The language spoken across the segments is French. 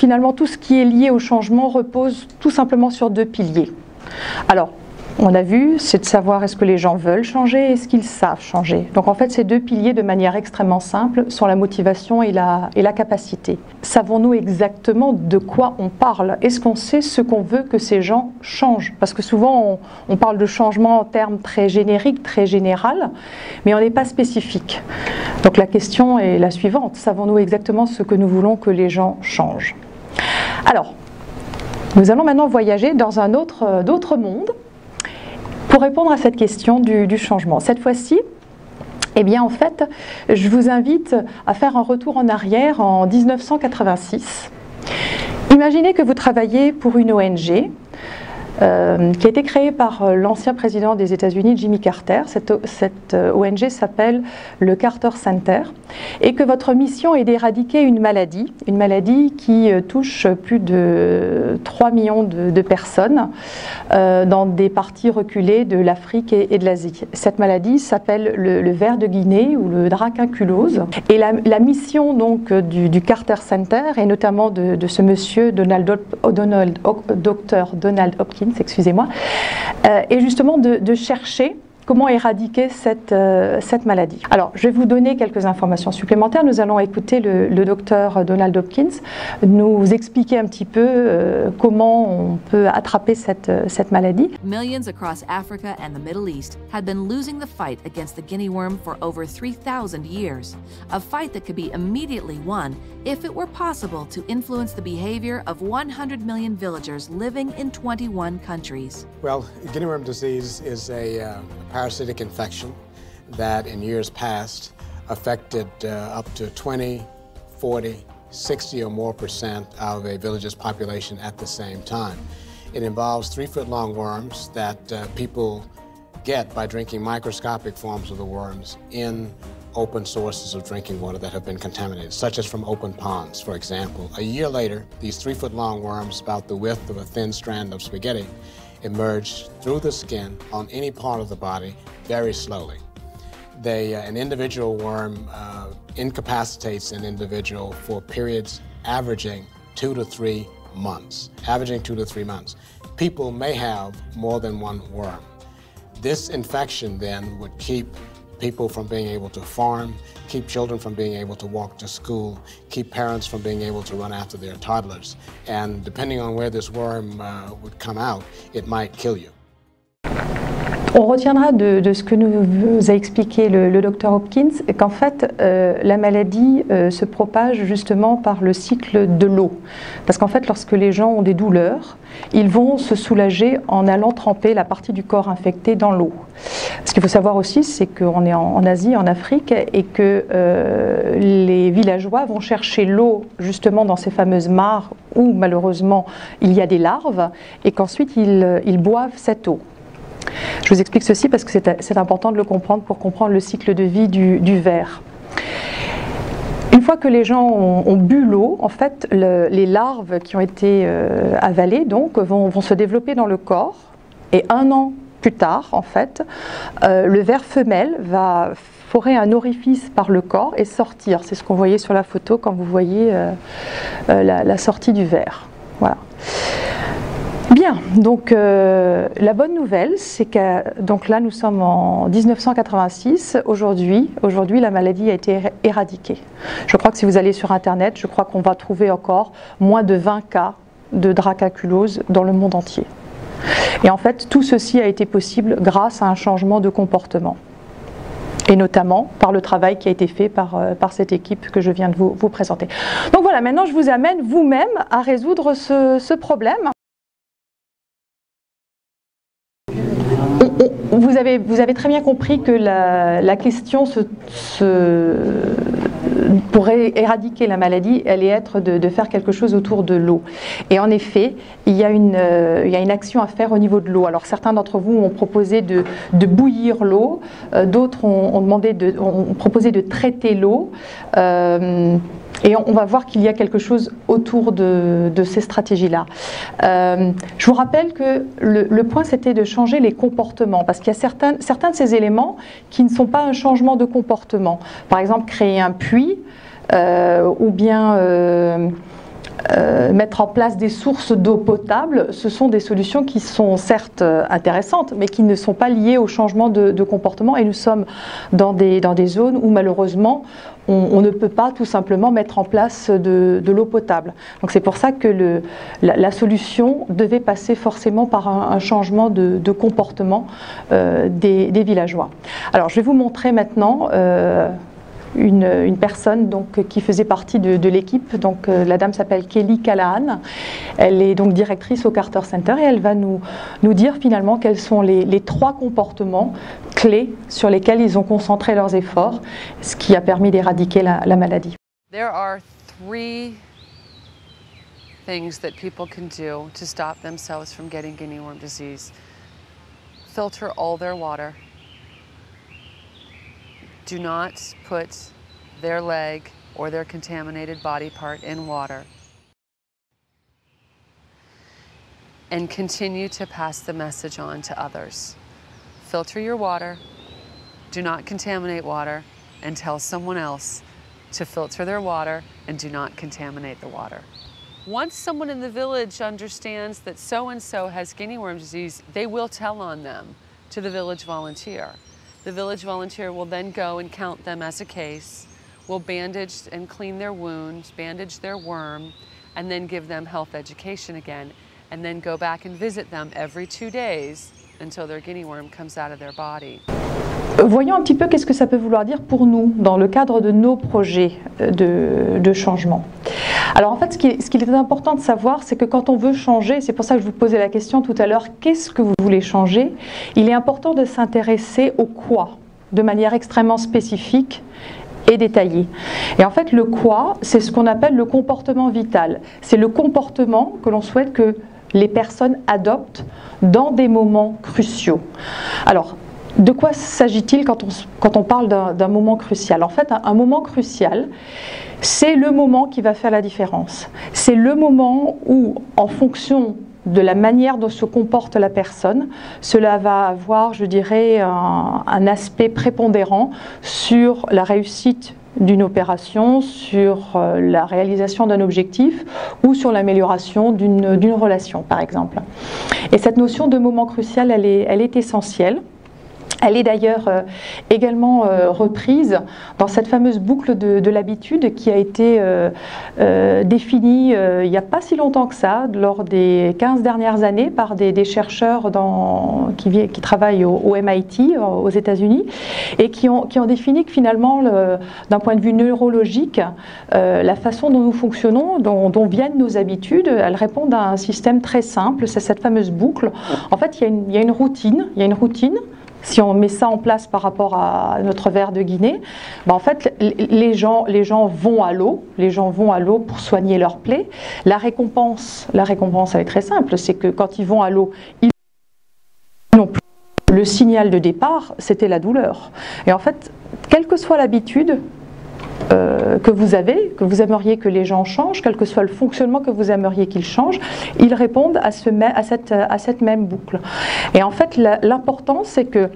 finalement, tout ce qui est lié au changement repose tout simplement sur deux piliers. Alors, on a vu, c'est de savoir est-ce que les gens veulent changer, est-ce qu'ils savent changer. Donc en fait, ces deux piliers, de manière extrêmement simple, sont la motivation et la capacité. Savons-nous exactement de quoi on parle? Est-ce qu'on sait ce qu'on veut que ces gens changent? Parce que souvent, on parle de changement en termes très génériques, très général, mais on n'est pas spécifique. Donc la question est la suivante, savons-nous exactement ce que nous voulons que les gens changent? Alors, nous allons maintenant voyager dans d'autres mondes, pour répondre à cette question du changement. Cette fois-ci, eh bien en fait, je vous invite à faire un retour en arrière en 1986. Imaginez que vous travaillez pour une ONG qui a été créée par l'ancien président des États-Unis, Jimmy Carter. Cette ONG s'appelle le Carter Center, et que votre mission est d'éradiquer une maladie qui touche plus de 3 millions de personnes dans des parties reculées de l'Afrique et de l'Asie. Cette maladie s'appelle le ver de Guinée ou le dracunculose. Et la mission donc du Carter Center, et notamment de ce monsieur Dr Donald Hopkins, excusez-moi, est justement de chercher comment éradiquer cette maladie. Alors, je vais vous donner quelques informations supplémentaires. Nous allons écouter le docteur Donald Hopkins nous expliquer un petit peu comment on peut attraper cette maladie. Millions across Africa and the Middle East had been losing the fight against the guinea worm for over 3,000 years, a fight that could be immediately won if it were possible to influence the behavior of 100 million villagers living in 21 countries. Well, guinea worm disease is a parasitic infection that in years past affected up to 20, 40, 60 or more % of a village's population at the same time. It involves 3-foot-long worms that people get by drinking microscopic forms of the worms in open sources of drinking water that have been contaminated, such as from open ponds, for example. A year later, these 3-foot-long worms, about the width of a thin strand of spaghetti, emerge through the skin on any part of the body very slowly. An individual worm incapacitates an individual for periods averaging 2 to 3 months. People may have more than one worm. This infection then would keep people from being able to farm, keep children from being able to walk to school, keep parents from being able to run after their toddlers. And depending on where this worm would come out, it might kill you. On retiendra de ce que nous a expliqué le docteur Hopkins qu'en fait la maladie se propage justement par le cycle de l'eau. Parce qu'en fait lorsque les gens ont des douleurs, ils vont se soulager en allant tremper la partie du corps infectée dans l'eau. Ce qu'il faut savoir aussi, c'est qu'on est en Asie, en Afrique, et que les villageois vont chercher l'eau justement dans ces fameuses mares où malheureusement il y a des larves, et qu'ensuite ils boivent cette eau. Je vous explique ceci parce que c'est important de le comprendre pour comprendre le cycle de vie du ver. Une fois que les gens ont bu l'eau, en fait, les larves qui ont été avalées donc, vont se développer dans le corps, et 1 an plus tard, en fait, le ver femelle va forer un orifice par le corps et sortir. C'est ce qu'on voyait sur la photo quand vous voyez la sortie du ver. Voilà. Bien, donc la bonne nouvelle, c'est que donc là nous sommes en 1986. Aujourd'hui, la maladie a été éradiquée. Je crois que si vous allez sur Internet, je crois qu'on va trouver encore moins de 20 cas de dracunculose dans le monde entier. Et en fait, tout ceci a été possible grâce à un changement de comportement. Et notamment par le travail qui a été fait par cette équipe que je viens de vous présenter. Donc voilà, maintenant je vous amène vous-même à résoudre ce problème. Vous avez très bien compris que la question pour éradiquer la maladie, allait être de faire quelque chose autour de l'eau. Et en effet, il y a une action à faire au niveau de l'eau. Alors certains d'entre vous ont proposé de bouillir l'eau, d'autres ont proposé de traiter l'eau. Et on va voir qu'il y a quelque chose autour de ces stratégies-là. Je vous rappelle que le point, c'était de changer les comportements, parce qu'il y a certains de ces éléments qui ne sont pas un changement de comportement. Par exemple, créer un puits, ou bien mettre en place des sources d'eau potable, ce sont des solutions qui sont certes intéressantes, mais qui ne sont pas liées au changement de comportement. Et nous sommes dans des zones où malheureusement, on ne peut pas tout simplement mettre en place de l'eau potable. Donc c'est pour ça que la solution devait passer forcément par un changement de comportement des villageois. Alors je vais vous montrer maintenant une personne donc, qui faisait partie de l'équipe. Donc, la dame s'appelle Kelly Callahan. Elle est donc directrice au Carter Center et elle va nous dire finalement quels sont les 3 comportements clés sur lesquels ils ont concentré leurs efforts, ce qui a permis d'éradiquer la maladie. There are 3 things that people can do to stop themselves from getting guinea worm disease. Filter all their water. Do not put their leg or their contaminated body part in water. And continue to pass the message on to others. Filter your water, do not contaminate water, and tell someone else to filter their water and do not contaminate the water. Once someone in the village understands that so-and-so has guinea worm disease, they will tell on them to the village volunteer. The village volunteer will then go and count them as a case, will bandage and clean their wounds, bandage their worm, and then give them health education again, and then go back and visit them every 2 days until their guinea worm comes out of their body. Voyons un petit peu qu'est-ce que ça peut vouloir dire pour nous dans le cadre de nos projets de changement. Alors en fait, ce qu'il est important de savoir, c'est que quand on veut changer, c'est pour ça que je vous posais la question tout à l'heure, qu'est-ce que vous voulez changer? Il est important de s'intéresser au quoi, de manière extrêmement spécifique et détaillée. Et en fait, le quoi, c'est ce qu'on appelle le comportement vital. C'est le comportement que l'on souhaite que les personnes adoptent dans des moments cruciaux. Alors, de quoi s'agit-il quand on parle d'un moment crucial? En fait, un moment crucial, c'est le moment qui va faire la différence. C'est le moment où, en fonction de la manière dont se comporte la personne, cela va avoir, je dirais, un aspect prépondérant sur la réussite d'une opération, sur la réalisation d'un objectif ou sur l'amélioration d'une relation, par exemple. Et cette notion de moment crucial, elle est essentielle. Elle est d'ailleurs également reprise dans cette fameuse boucle de l'habitude qui a été définie il n'y a pas si longtemps que ça, lors des 15 dernières années, par des chercheurs qui travaillent au MIT, aux États-Unis, et qui ont défini que finalement, d'un point de vue neurologique, la façon dont nous fonctionnons, dont viennent nos habitudes, elles répondent à un système très simple, c'est cette fameuse boucle. En fait, il y a une routine. Si on met ça en place par rapport à notre ver de Guinée, ben en fait, les gens vont à l'eau, pour soigner leurs plaies. La récompense, elle est très simple, c'est que quand ils vont à l'eau, ils n'ont plus. Le signal de départ, c'était la douleur. Et en fait, quelle que soit l'habitude que vous avez, que vous aimeriez que les gens changent, quel que soit le fonctionnement que vous aimeriez qu'ils changent, ils répondent à cette même boucle. Et en fait, l'important, c'est que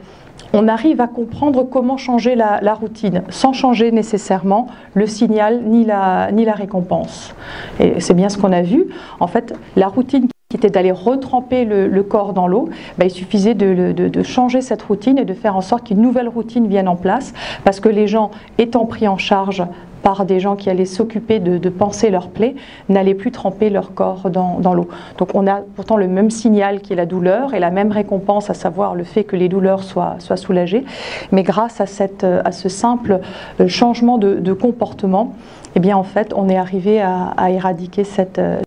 on arrive à comprendre comment changer la routine, sans changer nécessairement le signal ni la récompense. Et c'est bien ce qu'on a vu. En fait, la routine qui était d'aller retremper le corps dans l'eau, ben, il suffisait de changer cette routine et de faire en sorte qu'une nouvelle routine vienne en place, parce que les gens étant pris en charge par des gens qui allaient s'occuper de panser leurs plaies, n'allaient plus tremper leur corps dans l'eau. Donc on a pourtant le même signal qui est la douleur et la même récompense, à savoir le fait que les douleurs soient soulagées, mais grâce à ce simple changement de comportement, eh bien en fait on est arrivé à éradiquer cette maladie.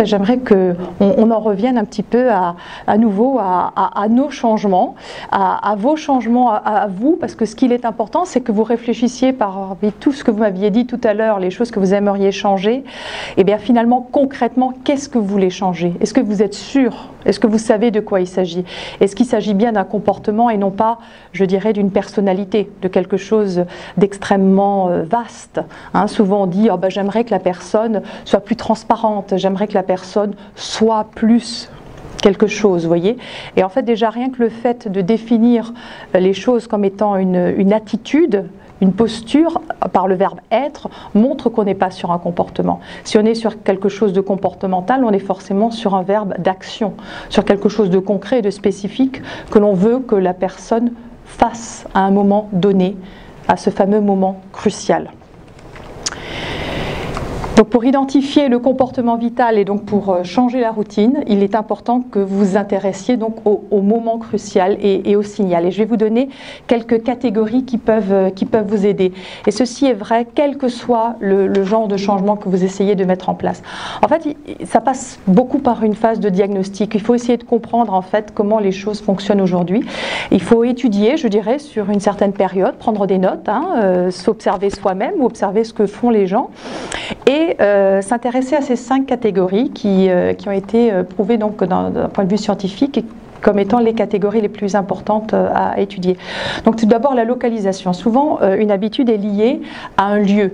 J'aimerais qu'on en revienne un petit peu à nouveau à nos changements, à vos changements à vous, parce que ce qu'il est important, c'est que vous réfléchissiez parmi tout ce que vous m'aviez dit tout à l'heure, les choses que vous aimeriez changer, et bien finalement, concrètement, qu'est-ce que vous voulez changer? Est-ce que vous êtes sûr? Est-ce que vous savez de quoi il s'agit? Est-ce qu'il s'agit bien d'un comportement et non pas, je dirais, d'une personnalité, de quelque chose d'extrêmement vaste, hein? Souvent on dit, oh ben, j'aimerais que la personne soit plus transparente, j'aimerais que la personne soit plus quelque chose, vous voyez. Et en fait, déjà, rien que le fait de définir les choses comme étant une attitude, Une posture, par le verbe être, montre qu'on n'est pas sur un comportement. Si on est sur quelque chose de comportemental, on est forcément sur un verbe d'action, sur quelque chose de concret et de spécifique que l'on veut que la personne fasse à un moment donné, à ce fameux moment crucial. Donc pour identifier le comportement vital et donc pour changer la routine, il est important que vous vous intéressiez donc au moment crucial et au signal. Et je vais vous donner quelques catégories qui peuvent vous aider. Et ceci est vrai quel que soit le genre de changement que vous essayez de mettre en place. En fait, ça passe beaucoup par une phase de diagnostic. Il faut essayer de comprendre en fait comment les choses fonctionnent aujourd'hui. Il faut étudier, je dirais, sur une certaine période, prendre des notes, s'observer soi-même ou observer ce que font les gens. Et s'intéresser à ces 5 catégories qui ont été prouvées donc d'un point de vue scientifique comme étant les catégories les plus importantes à étudier. Donc tout d'abord la localisation. Souvent une habitude est liée à un lieu,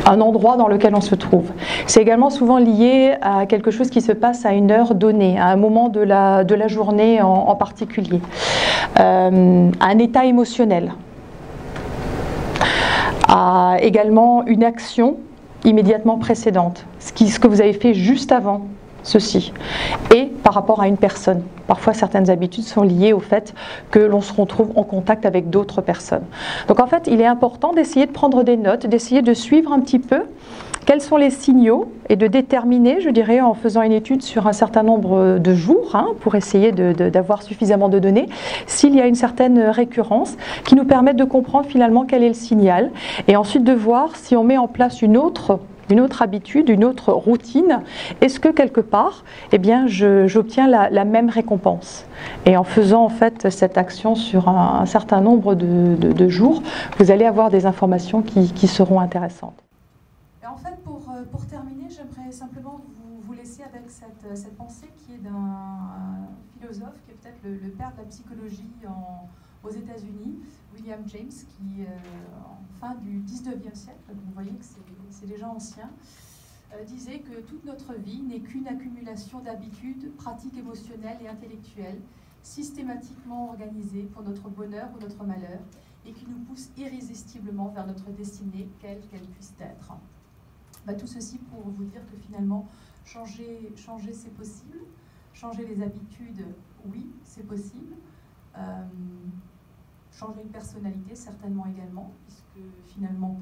un endroit dans lequel on se trouve. C'est également souvent lié à quelque chose qui se passe à une heure donnée, à un moment de la journée en particulier, à un état émotionnel. À également une action immédiatement précédente, ce que vous avez fait juste avant ceci, et par rapport à une personne. Parfois, certaines habitudes sont liées au fait que l'on se retrouve en contact avec d'autres personnes. Donc en fait, il est important d'essayer de prendre des notes, d'essayer de suivre un petit peu quels sont les signaux et de déterminer, je dirais, en faisant une étude sur un certain nombre de jours, pour essayer d'avoir suffisamment de données, s'il y a une certaine récurrence qui nous permette de comprendre finalement quel est le signal et ensuite de voir si on met en place une autre habitude, une autre routine, est-ce que quelque part, eh bien, j'obtiens la même récompense. Et en faisant en fait cette action sur un certain nombre de jours, vous allez avoir des informations qui seront intéressantes. Et en fait, pour terminer, j'aimerais simplement vous laisser avec cette pensée qui est d'un philosophe qui est peut-être le père de la psychologie aux États-Unis, William James, qui en fin du 19e siècle, donc vous voyez que c'est déjà ancien, disait que toute notre vie n'est qu'une accumulation d'habitudes, pratiques émotionnelles et intellectuelles, systématiquement organisées pour notre bonheur ou notre malheur, et qui nous poussent irrésistiblement vers notre destinée, quelle qu'elle puisse être. Tout ceci pour vous dire que finalement, changer c'est possible, changer les habitudes, oui, c'est possible. Changer une personnalité, certainement également, puisque finalement,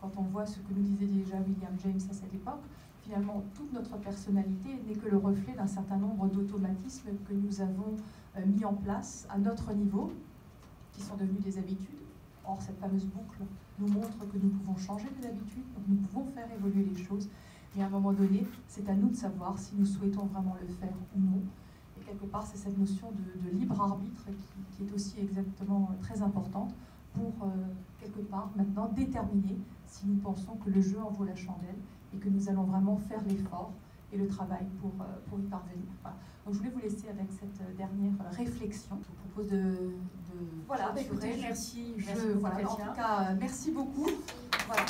quand on voit ce que nous disait déjà William James à cette époque, finalement, toute notre personnalité n'est que le reflet d'un certain nombre d'automatismes que nous avons mis en place à notre niveau, qui sont devenus des habitudes. Or, cette fameuse boucle nous montre que nous pouvons changer des habitudes, donc nous pouvons faire évoluer les choses, mais à un moment donné, c'est à nous de savoir si nous souhaitons vraiment le faire ou non. Et quelque part, c'est cette notion de libre arbitre qui est aussi exactement très importante pour, quelque part, maintenant déterminer si nous pensons que le jeu en vaut la chandelle et que nous allons vraiment faire l'effort et le travail pour y parvenir. Voilà. Donc je voulais vous laisser avec cette dernière réflexion. Je vous propose de voilà, écoutez, merci. Voilà, en tout cas, merci beaucoup. Voilà.